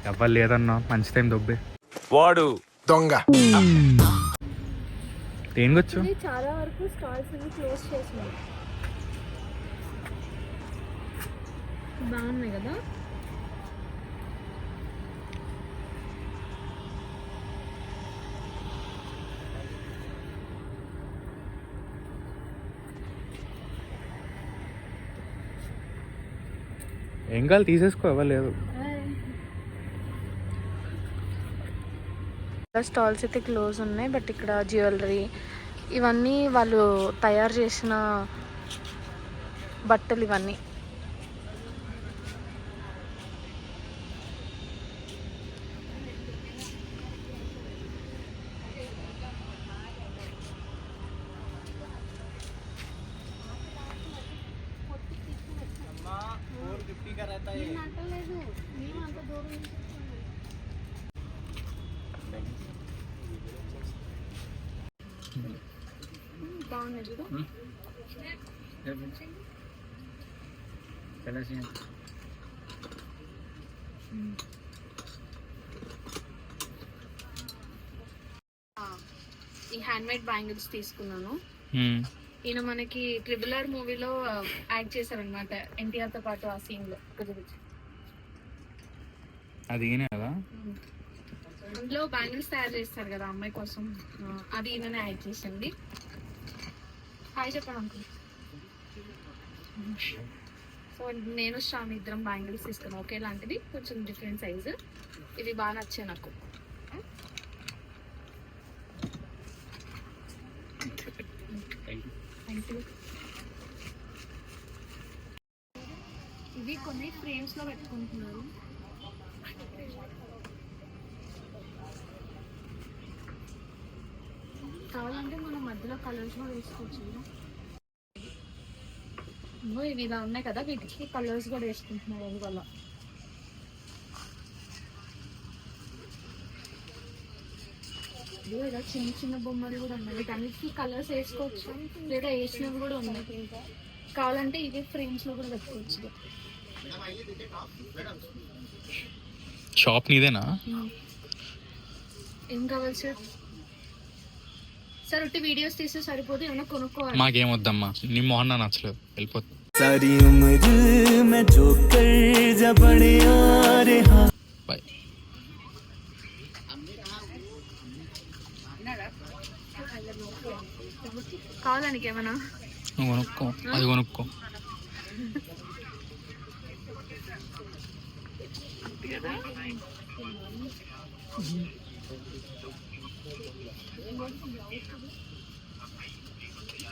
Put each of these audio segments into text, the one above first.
ఎవ్వరు లేదన్నా, మంచి టైం దొబ్బే వాడు దొంగ. దేనికొచ్చు చాలా వరకు స్టాల్స్ అన్ని క్లోజ్ చేసినాయి. బాగున్నాయి కదా. ఏం కావాలి తీసేసుకో, ఇవ్వలేదు. స్టాల్స్ అయితే క్లోజ్ ఉన్నాయి, బట్ ఇక్కడ జ్యువెలరీ ఇవన్నీ వాళ్ళు తయారు చేసిన బట్టలు ఇవన్నీ. బాగున్నాయి చూడు. ఈ హ్యాండ్మేడ్ బ్యాంగిల్స్ తీసుకున్నాను. ఈయన మనకి ట్రిబులర్ మూవీలో యాక్ట్ చేశారనమాట, ఎన్టీఆర్ తో పాటు. ఆ సీన్ లో అది కదా, అందులో బ్యాంగిల్స్ తయారు చేస్తారు కదా అమ్మాయి కోసం, అది ఈయననే యాడ్ చేసింది. హాయ్ చెప్పండి అంకుల్. సో నేను శ్రామి ఇద్దరం బ్యాంగిల్స్ తీసుకున్నాను, ఒకేలాంటిది, కొంచెం డిఫరెంట్ సైజు. ఇవి బాగా నచ్చాయి నాకు. Thank you. ఇవి కొన్ని ఫ్రేమ్స్ లో పెట్టుకుంటున్నారు. కావాలంటే మనం మధ్యలో కలర్స్ కూడా వేసుకోవచ్చు. ఇవి ఇలా ఉన్నాయి కదా, వీటికి కలర్స్ కూడా వేసుకుంటున్నారు. అందువల్ల ఇలా చిన్న చిన్న బొమ్మలు కూడా ఉన్నాయి, వీటన్నిటికీ కలర్స్ వేసుకోవచ్చు, లేదా వేసినవి కూడా ఉన్నాయి. కావాలంటే ఇవి ఫ్రేమ్స్ లో కూడా పెట్టుకోవచ్చు. షాప్ నీదేనా? ఏం కావాలి సార్? సార్ ఒకటి వీడియోస్ తీస్తే సరిపోదు, ఏమన్నా కొనుక్కోవాలి. మాకేం వద్దమ్మా, నీ మొహన్న నచ్చలేదు, వెళ్ళిపోతుంది. బాయ్. కావాలానికి ఏమన్నా కొనుక్కో, అది కొనుక్కో.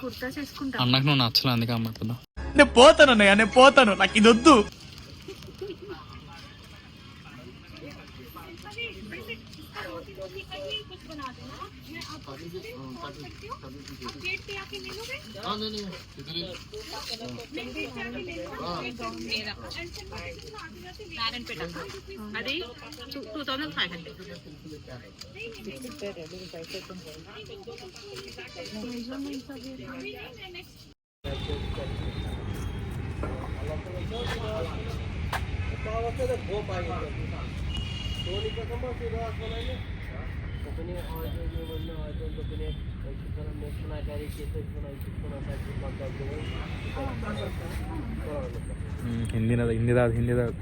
కుర్తా చేసుకుంటా. అన్నకు నువ్వు నచ్చలే, అందుకే అమ్ముతున్నా. నేను పోతాను అన్నయ్య, నేను పోతాను, నాకు ఇది వద్దు. అది 2500. హిందీ హిందీ రాదు హిందీ రాదు.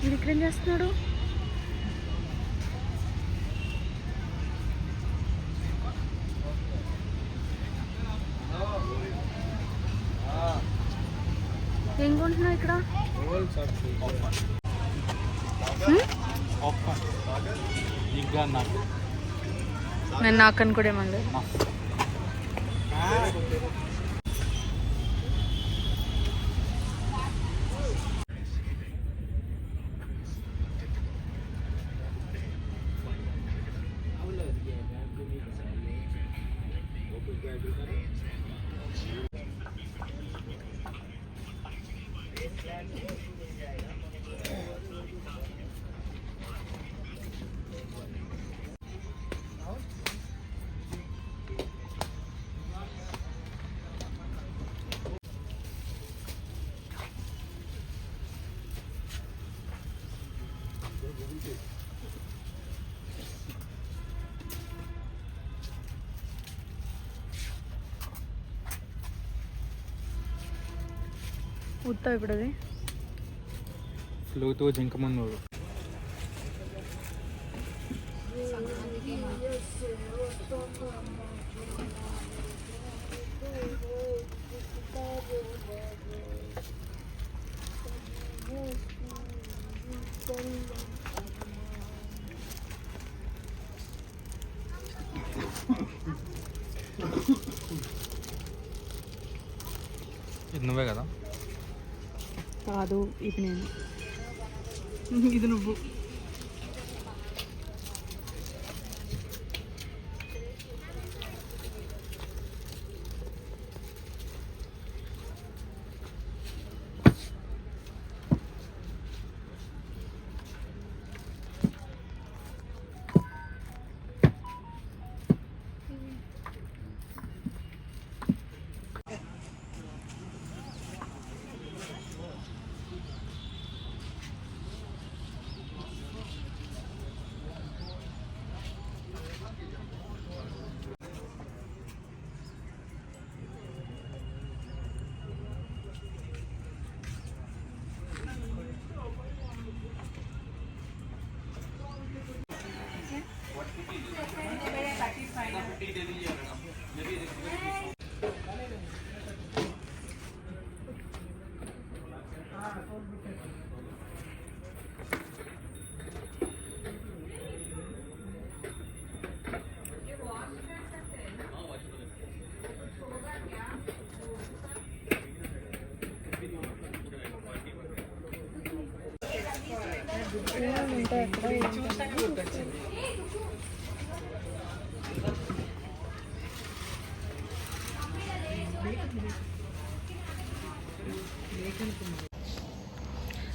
ఇది ఇక్కడ ఏం చేస్తున్నాడు? ఏం కొంటున్నావు ఇక్కడ? నేను నాకని కూడా ఏమన్నా ఉత్తా ఇప్పుడు అది ఫ్లూతో జింకమన్నూరు. ఇది నువ్వే కదా? కాదు, ఇది నేను. ఇది నువ్వు.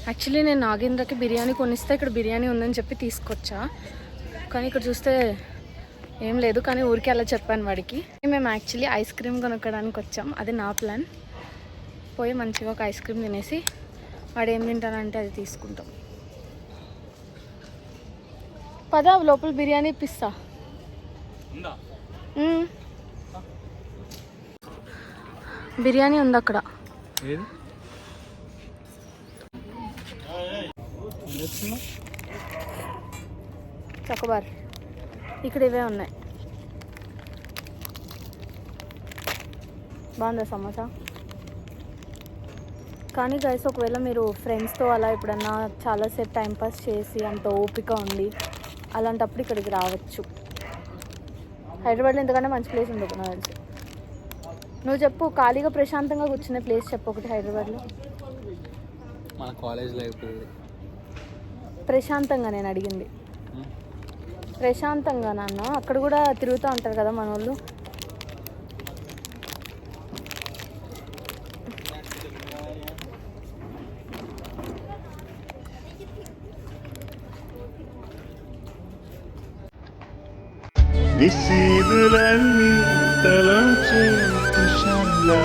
యాక్చువల్లీ నేను నాగేంద్రకి బిర్యానీ కొనిస్తే ఇక్కడ బిర్యానీ ఉందని చెప్పి తీసుకొచ్చా, కానీ ఇక్కడ చూస్తే ఏం లేదు. కానీ ఊరికి అలా చెప్పాను వాడికి. మేము యాక్చువల్లీ ఐస్ క్రీమ్ కొనుక్కోడానికి వచ్చాం, అది నా ప్లాన్. పోయి మంచిగా ఒక ఐస్ క్రీమ్ తినేసి వాడు ఏం తింటానంటే అది తీసుకుంటాం. పదా లోపల బిర్యానీ ఇప్పిస్తా. బిర్యానీ ఉంది అక్కడ. చకోబార్ ఇక్కడ ఇవే ఉన్నాయి. బాగుందా సమోసా? కానీ గైస్, ఒకవేళ మీరు ఫ్రెండ్స్తో అలా ఎప్పుడన్నా చాలాసేపు టైంపాస్ చేసి అంత ఓపిక ఉండి అలాంటప్పుడు ఇక్కడికి రావచ్చు. హైదరాబాద్లో ఎంతకంటే మంచి ప్లేస్ ఉండదు నాకు తెలిసి. నువ్వు చెప్పు, ఖాళీగా ప్రశాంతంగా కూర్చునే ప్లేస్ చెప్పు ఒకటి హైదరాబాద్లో. మన కాలేజ్ లైఫ్ ప్రశాంతంగా నేను అడిగింది. ప్రశాంతంగా నాన్న, అక్కడ కూడా తిరుగుతూ ఉంటారు కదా మన వాళ్ళు. నిశీదులన్నీ తలంచే కుశలాల్లో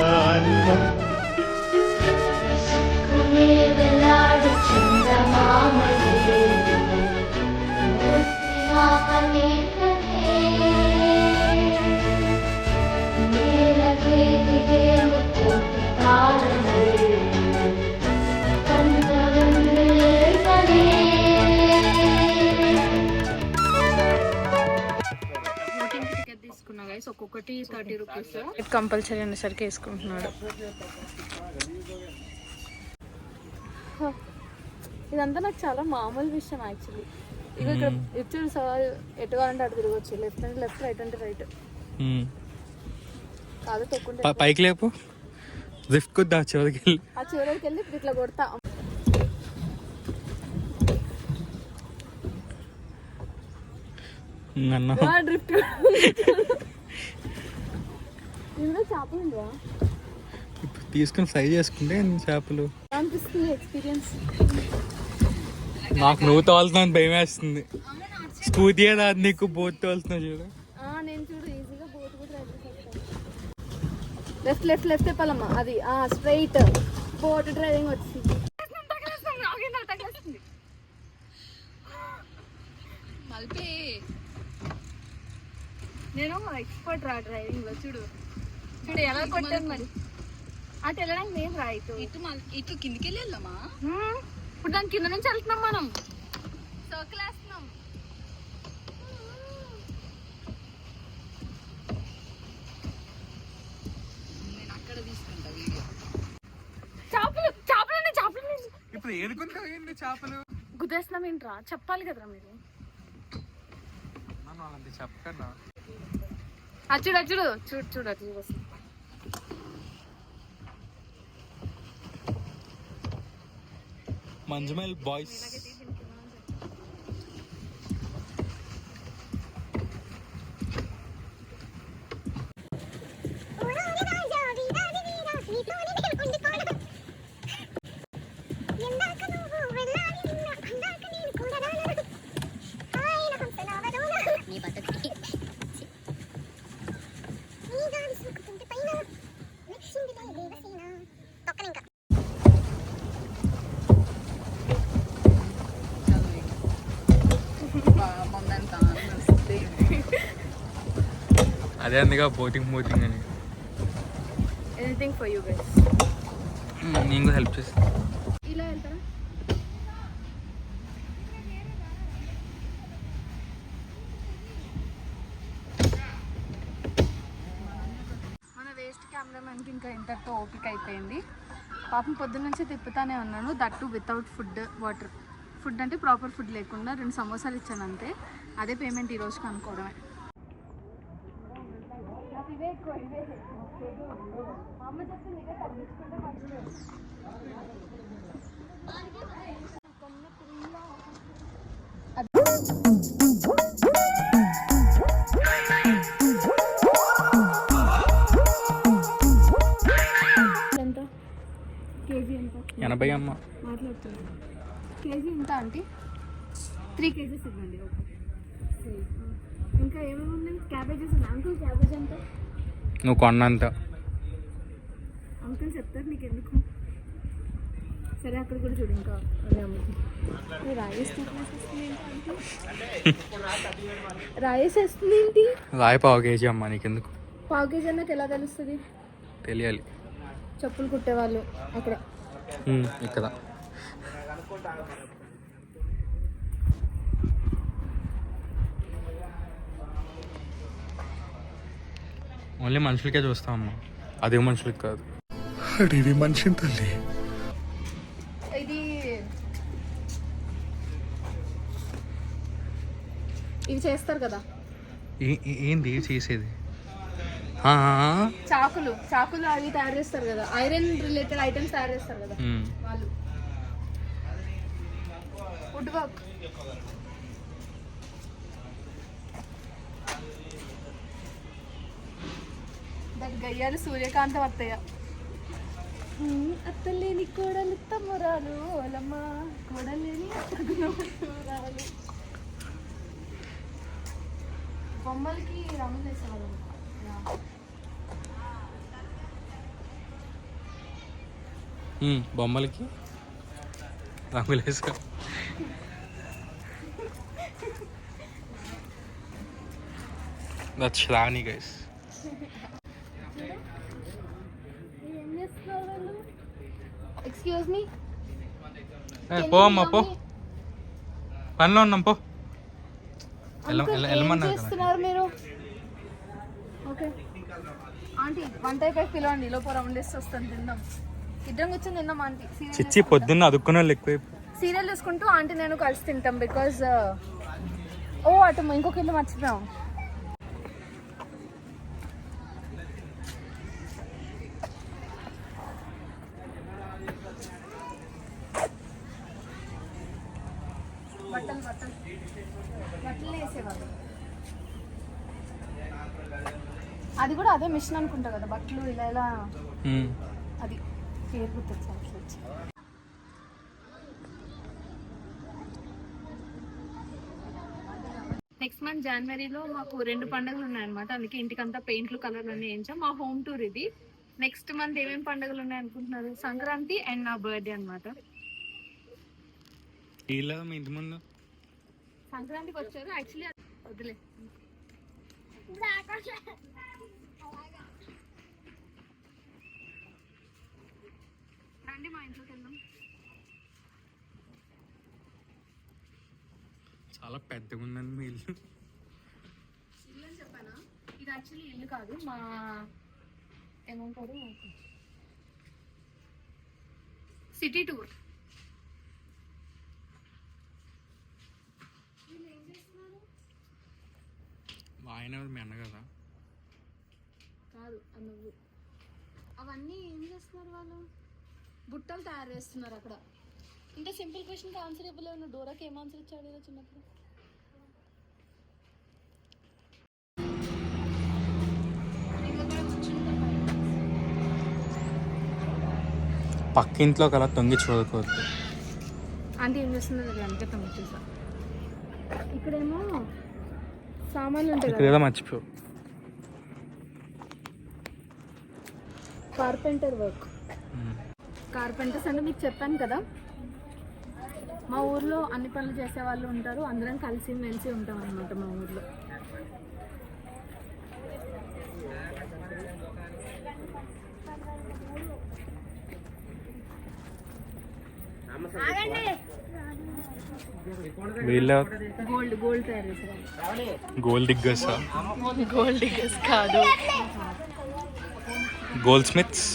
ఒక్కొక్కటి 30 రూపీస్. కంపల్సరీ అనేసరికి వేసుకుంటున్నాడు. ఇదంతా నాకు చాలా మామూలు విషయం యాక్చువల్లీ. ఇక ఇక్కడ ఇచ్చాడు సార్, ఎటు కావాలంటే అటు తిరగచ్చు. లెఫ్ట్ అంటే లెఫ్ట్, రైట్ అంటే రైట్. కాదు తొక్కుంటే పైకి లేపు, లిఫ్ట్ కొద్దా చివరికి వెళ్ళి, ఆ చివరికి వెళ్ళి ఇట్లా కొడతా. డ్రిఫ్ట్ ఇందులో చేపలు ఉండవా? ఇప్పుడు తీసుకుని ఫ్రై చేసుకుంటే చేపలు అనిపిస్తుంది ఎక్స్పీరియన్స్. నాకు నువ్వు తోలుతున్నాను భయం వేస్తుంది. స్కూటీ రాదు నీకు, బోట్ తోలుతున్నావు చూడు. నేను చూడు ఈజీగా బోట్ కూడా డ్రైవ్ చేస్తాను. లెఫ్ట్ లెఫ్ట్ లెఫ్ట్ చెప్పాలమ్మా, అది స్ట్రైట్. బోట్ డ్రైవింగ్ వచ్చింది. మళ్ళీ నేను ఎక్స్పర్ట్ రా డ్రైవింగ్ లో. చూడు చూడు ఎలా కొట్టాను మరి. అటు వెళ్ళడానికి నేను రా ఇటు ఇటు కిందికి వెళ్ళి వెళ్దామా? ఇప్పుడు దాని కింద నుంచి వెళ్తున్నాం మనం, సర్కిల్ వేస్తున్నాం. నేను అక్కడ తీసుకుంటా వీడియో. చేపలు చేపలు చేపలు ఇప్పుడు ఏడుకుంటా చేపలు గుద్దేస్తున్నాం ఏంట్రా? చెప్పాలి కదరా మీరు. చెప్పకన్నా అచ్చుడు అచ్చుడు చూడు చూడు అటు చూడు. మంజుమల్ బాయ్స్. అదే అందుగా బోటింగ్ అని. Anything for you guys. నేను కూడా హెల్ప్ చేస్తాను. ఇలా వెళ్తారా? మన వేస్ట్ కెమెరామెన్కి ఇంకా ఇంతటితో ఓపిక అయిపోయింది. పాపం పొద్దున్న నుంచి తిప్పుతానే ఉన్నాను, that without food water. Food అంటే ప్రాపర్ ఫుడ్ లేకుండా 2 సమోసాలు ఇచ్చాను అంతే. అదే పేమెంట్ ఈరోజుకి అనుకోవడమే. ఎంత కేజీ? ఎంత 80 అమ్మ మాట్లాడుతున్నాను. కేజీ ఎంత ఆంటీ? 3 కేజీస్ ఇవ్వండి. ఓకే. ఇంకా ఏమేమి ఉన్నాయి? క్యాబేజెస్ ఉన్నాయి అంకుల్. క్యాబేజ్ ఎంత? నువ్వు కొన్నంత. అంకుల్ చెప్తారు నీకు ఎందుకు. సరే అక్కడ కూడా చూడు. ఇంకా రాయేసి వస్తుంది ఏంటి? రాయి 1/2 కేజీ అమ్మ, నీకెందుకు? 1/2 కేజీ అన్నకు ఎలా తెలుస్తుంది? తెలియాలి. చెప్పులు కుట్టేవాళ్ళు అక్కడ ఇక్కడ. ఓన్లీ మనుషులకే చూస్తామమ్మా, అదే మనుషులకి కాదు. అడివి మనిషిని తల్లి. ఇది ఇవి చేస్తారు కదా. ఏంది చేసేది? చాకులు అవి తయారు చేస్తారు కదా, ఐరన్ రిలేటెడ్ ఐటమ్స్ తయారు చేస్తారు కదా వాళ్ళు. Wood work. దాని గయ్యాలు సూర్యకాంతం అత్తయ్య. అత్తలేని కోడలు తమ్మురాలు ఓలమ్మ, కోడలేని అత్తగురాలు. బొమ్మలకి రంగులు వేసేవాళ్ళు. బొమ్మలకి రంగులు వేసుకో. That's Shravani, guys. Excuse me, పో అమ్మా పో, పనిలో ఉన్నాం పో. చేస్తున్నారు మీరు? ఓకే ఆంటీ, వంట అయిపోయి పిలవండి, లోపల రౌండ్ వేసి వస్తాను, తిందాం. ఇద్దరం కూర్చొని తిందాం ఆంటీ. చిచ్చి పొద్దున్న అదుక్కునే వాళ్ళు ఎక్కువ. సీరియల్ చూసుకుంటూ ఆంటీ నేను కలిసి తింటాం. బికాజ్ అటు ఇంకొక ఇల్లు మర్చిపోయాం. బట్టలు వేసేవాళ్ళు. అది కూడా అదే మిషన్ అనుకుంటా కదా, బట్టలు ఇలా ఇలా. అది పేరు గుర్తొచ్చాను. నెక్స్ట్ మంత్ జనవరిలో మాకు 2 పండుగలు ఉన్నాయన్నమాట. అందుకే ఇంటికంతా పెయింట్లు కలర్లు అన్నీ వేయించాం. మా హోమ్ టూర్ ఇది. నెక్స్ట్ మంత్ ఏమేమి పండుగలు ఉన్నాయి అనుకుంటున్నారు? సంక్రాంతి అండ్ నా బర్త్డే అనమాట. సంక్రాంతికి వచ్చారు యాక్చువల్లీ. వదిలే, రండి మా ఇంట్లోకి వెళ్దాం. చాలా పెద్దగా ఉందండి మీ ఇల్లు. ఇల్లు అని చెప్పానా? ఇది యాక్చువల్లీ ఇల్లు కాదు, మా ఏమంటారు సిటీ టూర్. ఆయన మీ అన్న కదా? కాదు అన్నవు. అవన్నీ ఏం చేస్తున్నారు వాళ్ళు? బుట్టలు తయారు చేస్తున్నారు అక్కడ. ఇంత సింపుల్ క్వశ్చన్కి ఆన్సర్ ఇవ్వలేవు. డోరాకి ఏం ఆన్సర్ ఇచ్చాడు ఏదో చిన్నప్పుడు? పక్కింట్లో కలా తొంగి చూడకూడదు. అంటే ఏం చేస్తున్నారు అది అందుకే తొంగి చూసా. ఇక్కడేమో సామాన్లు ఉంటాయి కదా, మర్చిపో. Carpenter work. కార్పెంటర్స్ అంటే మీకు చెప్పాను కదా, మా ఊర్లో అన్ని పనులు చేసే వాళ్ళు ఉంటారు. అందరం కలిసి మెలిసి ఉంటాం అన్నమాట మా ఊర్లో. గోల్డ్ తయారు చేసేవాళ్ళు. Gold diggers? గోల్డ్ డిగ్గర్స్ కాదు, gold smiths.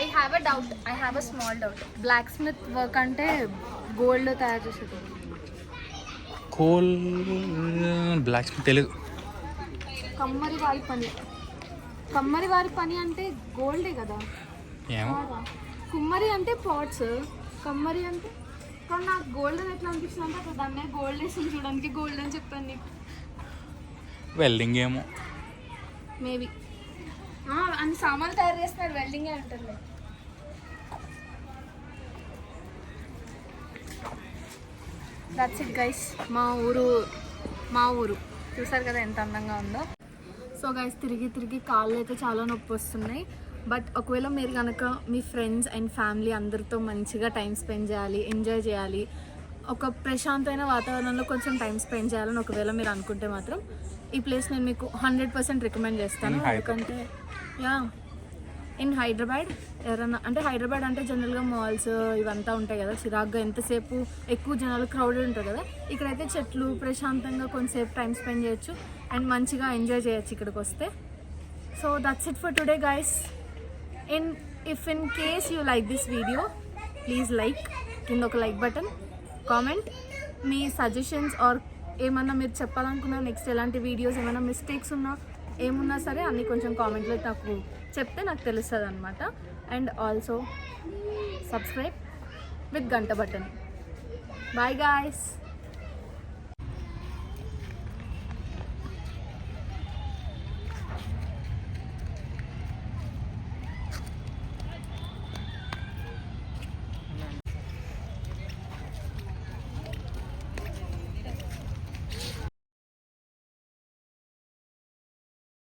I have a small doubt. Blacksmith work అంటే గోల్డ్ తయారు చేసేది. బ్లాక్ స్మిత్ తెలియదు. కమ్మరి వారి పని అంటే గోల్డే కదా. కుమ్మరి అంటే పాట్స్, కమ్మరి అంటే. కానీ నాకు గోల్డ్ అని ఎట్లా అనిపిస్తుంది అంటే అక్కడ దాన్ని గోల్డ్ వేసి చూడడానికి గోల్డ్ అని చెప్పాను నీకు. వెల్డింగ్ ఏమో మేబీ. అన్ని సామాన్లు తయారు చేస్తున్నారు, వెల్డింగే అంటారులే. That's it guys. మా ఊరు చూసారు కదా ఎంత అందంగా ఉందో. సో గైస్, తిరిగి కాళ్ళు అయితే చాలా నొప్పి వస్తున్నాయి. బట్ ఒకవేళ మీరు కనుక మీ ఫ్రెండ్స్ అండ్ ఫ్యామిలీ అందరితో మంచిగా టైం స్పెండ్ చేయాలి, ఎంజాయ్ చేయాలి, ఒక ప్రశాంతమైన వాతావరణంలో కొంచెం టైం స్పెండ్ చేయాలని ఒకవేళ మీరు అనుకుంటే మాత్రం ఈ ప్లేస్ నేను మీకు 100% రికమెండ్ చేస్తాను. ఎందుకంటే ఇన్ హైదరాబాద్ ఎవరన్నా అంటే హైదరాబాద్ అంటే జనరల్గా మాల్స్ ఇవంతా ఉంటాయి కదా, చిరాగ్గా ఎంతసేపు ఎక్కువ జనాలు క్రౌడెడ్ ఉంటారు కదా. ఇక్కడైతే చెట్లు, ప్రశాంతంగా కొంతసేపు టైం స్పెండ్ చేయొచ్చు అండ్ మంచిగా ఎంజాయ్ చేయొచ్చు ఇక్కడికి వస్తే. So that's it for today guys. If in case you like this video, please like, కింద ఒక లైక్ బటన్. కామెంట్ మీ సజెషన్స్ ఆర్ ఏమన్నా మీరు చెప్పాలనుకున్న నెక్స్ట్ ఎలాంటి వీడియోస్ ఏమైనా మిస్టేక్స్ ఉన్నా ఏమున్నా సరే అన్నీ కొంచెం కామెంట్లో నాకు చెప్తే నాకు తెలుస్తుంది అనమాట. అండ్ ఆల్సో సబ్స్క్రైబ్ విత్ గంట బటన్. Bye guys.